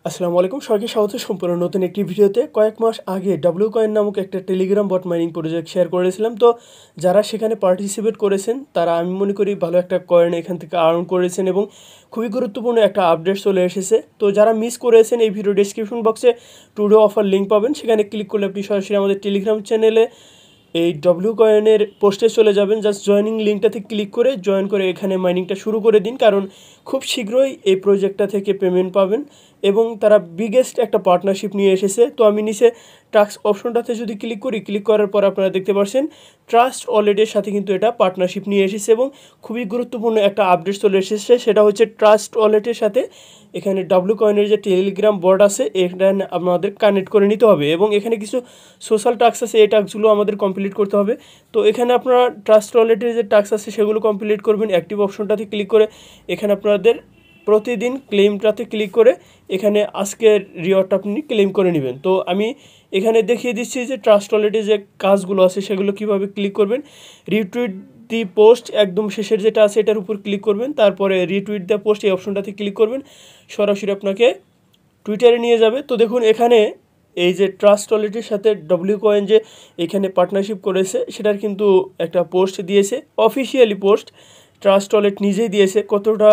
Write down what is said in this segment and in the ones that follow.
আসসালামু আলাইকুম, সবাইকে স্বাগত সম্পূর্ণ নতুন একটি ভিডিওতে। কয়েক মাস আগে ডাব্লিউ কয়েন নামক একটা Telegram bot mining project share করেছিলাম। তো যারা সেখানে পার্টিসিপেট করেছেন তারা আমি মনে করি ভালো একটা কয়েন এখান থেকে আর্ন করেছেন এবং খুবই গুরুত্বপূর্ণ একটা আপডেট চলে এসেছে। তো যারা মিস করেছেন এই ভিডিও ডেসক্রিপশন বক্সে টুডে অফার লিঙ্ক পাবেন, সেখানে ক্লিক করলে আপনি সরাসরি আমাদের টেলিগ্রাম চ্যানেলে এই ডাব্লিউ কয়েনের পোস্টে চলে যাবেন। জাস্ট জয়েনিং লিঙ্কটাতে ক্লিক করে জয়েন করে এখানে মাইনিংটা শুরু করে দিন, কারণ খুব শীঘ্রই এই প্রজেক্টটা থেকে পেমেন্ট পাবেন এবং তারা বিগেস্ট একটা পার্টনারশিপ নিয়ে এসেছে। তো আমি নিচে টাস্ক অপশনটাতে যদি ক্লিক করি, ক্লিক করার পর আপনারা দেখতে পাচ্ছেন ট্রাস্ট ওয়ালেটের সাথে কিন্তু এটা পার্টনারশিপ নিয়ে এসেছে এবং খুবই গুরুত্বপূর্ণ একটা আপডেট চলে এসেছে। সেটা হচ্ছে ট্রাস্ট ওয়ালেটের সাথে এখানে ডাব্লিউ কয়েনের যে টেলিগ্রাম বোর্ড আছে এখানে আমাদের কানেক্ট করে নিতে হবে এবং এখানে কিছু সোশ্যাল টাস্ক আছে, এই টাস্কগুলো আমাদের কমপ্লিট করতে হবে। তো এখানে আপনারা ট্রাস্ট ওয়ালেটের যে টাস্ক আছে সেগুলো কমপ্লিট করবেন। অ্যাক্টিভ অপশনটাতে ক্লিক করে এখানে আপনাদের প্রতিদিন ক্লেমটাতে ক্লিক করে এখানে আজকের রিওয়ার্ডটা আপনি ক্লেম করে নেবেন। তো আমি এখানে দেখিয়ে দিচ্ছি যে ট্রাস্ট ওয়ালেটে যে কাজগুলো আছে সেগুলো কিভাবে ক্লিক করবেন। রিটুইট দি পোস্ট একদম শেষের যেটা আছে এটার উপর ক্লিক করবেন, তারপরে রিটুইট দ্য পোস্ট এই অপশনটাতে ক্লিক করবেন, সরাসরি আপনাকে টুইটারে নিয়ে যাবে। তো দেখুন এখানে এই যে ট্রাস্ট ওয়ালেটের সাথে ডাব্লিউ কয়েন যে এখানে পার্টনারশিপ করেছে সেটার কিন্তু একটা পোস্ট দিয়েছে, অফিসিয়ালি পোস্ট ট্রাস্ট ওয়ালেট নিজেই দিয়েছে। কতটা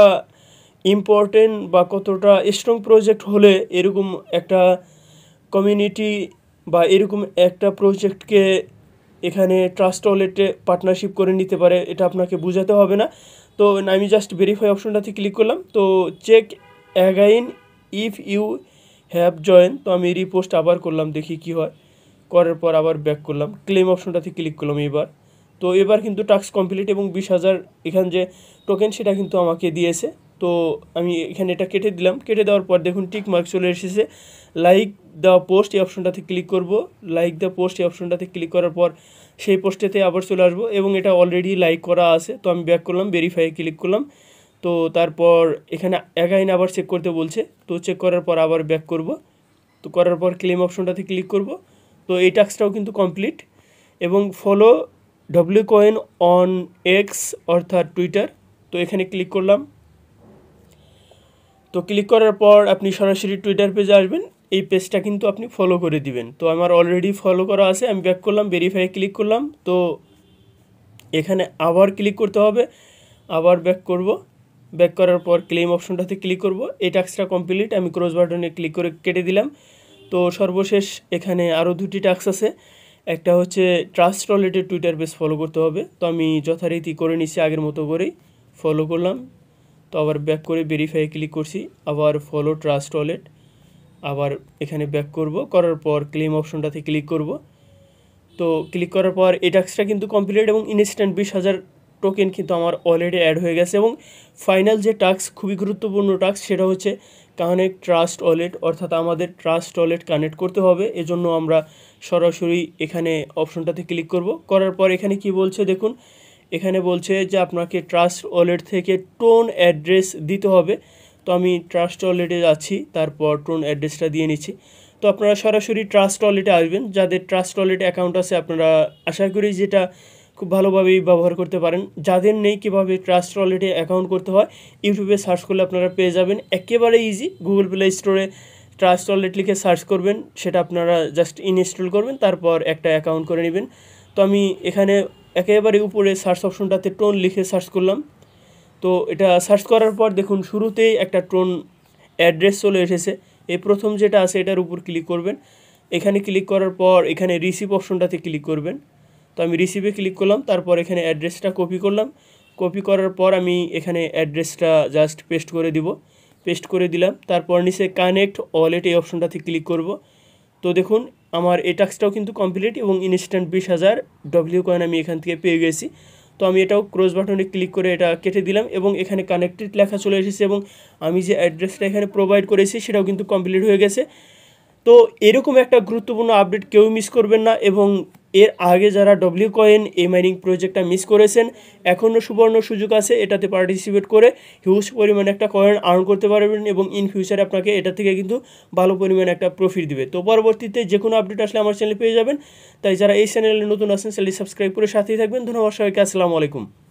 ইম্পর্টেন্ট বা কতটা স্ট্রং প্রজেক্ট হলে এরকম একটা কমিউনিটি বা এরকম একটা প্রজেক্টকে এখানে ট্রাস্ট ওয়ালেটে পার্টনারশিপ করে নিতে পারে এটা আপনাকে বোঝাতে হবে না। তো আমি জাস্ট ভেরিফাই অপশনটাতে ক্লিক করলাম। তো check again if you have join, তো আমি রিপোস্ট আবার করলাম, দেখি কি হয়। করার পর আবার ব্যাক করলাম, ক্লেম অপশনটাতে ক্লিক করলাম এবার। তো এবার কিন্তু টাস্ক কমপ্লিট এবং 20,000 এখান যে টোকেন সেটা কিন্তু আমাকে দিয়েছে। তো আমি এখানে এটা কেটে দিলাম, কেটে দেওয়ার পর দেখুন টিক মার্ক চলে এসেছে। লাইক দ্য পোস্ট এই অপশনটাতে ক্লিক করব, লাইক দ্য পোস্ট এই অপশনটাতে ক্লিক করার পর সেই পোস্টেতে আবার চলে আসবো এবং এটা অলরেডি লাইক করা আছে। তো আমি ব্যাক করলাম, ভেরিফাই ক্লিক করলাম। তো তারপর এখানে অ্যাগাইন আবার চেক করতে বলছে, তো চেক করার পর আবার ব্যাক করব। তো করার পর ক্লেম অপশনটাতে ক্লিক করব। তো এই টাস্কটাও কিন্তু কমপ্লিট এবং follow W coin on x অর্থাৎ টুইটার, তো এখানে ক্লিক করলাম। তো ক্লিক করার পর আপনি সরাসরি টুইটার পেজে আসবেন, এই পেজটা কিন্তু আপনি ফলো করে দিবেন। তো আমার অলরেডি ফলো করা আছে, আমি ব্যাক করলাম, ভেরিফাই ক্লিক করলাম। তো এখানে আবার ক্লিক করতে হবে, আবার ব্যাক করব, ব্যাক করার পর ক্লেম অপশনটাতে ক্লিক করব। এই টাস্কটা কমপ্লিট, আমি ক্রস বাটনে ক্লিক করে কেটে দিলাম। তো সর্বশেষ এখানে আরও দুটি টাস্ক আছে, একটা হচ্ছে ট্রাস্ট ওয়ালেটের টুইটার পেজ ফলো করতে হবে। তো আমি যথারীতি করে নিচ্ছি, আগের মতো করেই ফলো করলাম। তো আবার ব্যাক করে ভেরিফাই ক্লিক করছি, আবার ফলো ট্রাস্ট ওয়ালেট, আবার এখানে ব্যাক করব, করার পর ক্লেম অপশনটাতে ক্লিক করব। তো ক্লিক করার পর এই টাস্কটা কিন্তু কমপ্লিট এবং ইনস্ট্যান্ট 20,000 টোকেন কিন্তু আমার অলরেডি অ্যাড হয়ে গেছে। এবং ফাইনাল যে টাস্ক, খুবই গুরুত্বপূর্ণ টাস্ক, সেটা হচ্ছে কানেক্ট ট্রাস্ট ওয়ালেট, অর্থাৎ আমাদের ট্রাস্ট ওয়ালেট কানেক্ট করতে হবে। এজন্য আমরা সরাসরি এখানে অপশনটাতে ক্লিক করব। করার পর এখানে কি বলছে দেখুন, এখানে বলছে যে আপনাকে ট্রাস্ট ওয়ালেট থেকে টোন অ্যাড্রেস দিতে হবে। তো আমি ট্রাস্ট ওয়ালেটে যাচ্ছি, তারপর টোন অ্যাড্রেসটা দিয়ে নিচ্ছি। তো আপনারা সরাসরি ট্রাস্ট ওয়ালেটে আসবেন, যাদের ট্রাস্ট ওয়ালেট অ্যাকাউন্ট আছে আপনারা আশা করি যেটা খুব ভালোভাবেই ব্যবহার করতে পারেন। যাদের নেই কীভাবে ট্রাস্ট ওয়ালেটে অ্যাকাউন্ট করতে হয় ইউটিউবে সার্চ করলে আপনারা পেয়ে যাবেন, একেবারে ইজি। গুগল প্লে স্টোরে ট্রাস্ট ওয়ালেট লিখে সার্চ করবেন, সেটা আপনারা জাস্ট ইনস্টল করবেন, তারপর একটা অ্যাকাউন্ট করে নেবেন। তো আমি এখানে একেবারে উপরে সার্চ অপশনটাতে টোন লিখে সার্চ করলাম। তো এটা সার্চ করার পর দেখুন শুরুতেই একটা টোন অ্যাড্রেস চলে এসেছে। এই প্রথম যেটা আছে এটার উপর ক্লিক করবেন, এখানে ক্লিক করার পর এখানে রিসিভ অপশনটাতে ক্লিক করবেন। তো আমি রিসিভে ক্লিক করলাম, তারপর এখানে অ্যাড্রেসটা কপি করলাম। কপি করার পর আমি এখানে অ্যাড্রেসটা জাস্ট পেস্ট করে দিব, পেস্ট করে দিলাম। তারপর নিচে কানেক্ট ওয়ালেট এই অপশনটাতে ক্লিক করব। তো দেখুন আমার এই টাস্কটাও কিন্তু কমপ্লিট এবং ইনস্ট্যান্ট 20,000 ডাব্লিউ কয়েন আমি এখান থেকে পেয়ে গেছি। তো আমি এটাও ক্রস বাটনে ক্লিক করে এটা কেটে দিলাম এবং এখানে কানেক্টেড লেখা চলে এসেছে এবং আমি যে অ্যাড্রেসটা এখানে প্রোভাইড করেছি সেটাও কিন্তু কমপ্লিট হয়ে গেছে। তো এরকম একটা গুরুত্বপূর্ণ আপডেট কেউ মিস করবেন না। এবং এর আগে যারা ডাব্লিউ কয়েন এই মাইনিং প্রজেক্টটা মিস করেছেন, এখনও সুবর্ণ সুযোগ আছে, এটাতে পার্টিসিপেট করে হিউজ পরিমাণে একটা কয়েন আর্ন করতে পারবেন এবং ইন ফিউচারে আপনাকে এটা থেকে কিন্তু ভালো পরিমাণে একটা প্রফিট দিবে। তো পরবর্তীতে যে কোনো আপডেট আসলে আমার চ্যানেলে পেয়ে যাবেন। তাই যারা এই চ্যানেলে নতুন আছেন চ্যানেলটি সাবস্ক্রাইব করে সাথেই থাকবেন। ধন্যবাদ সবাইকে, আসসালামু আলাইকুম।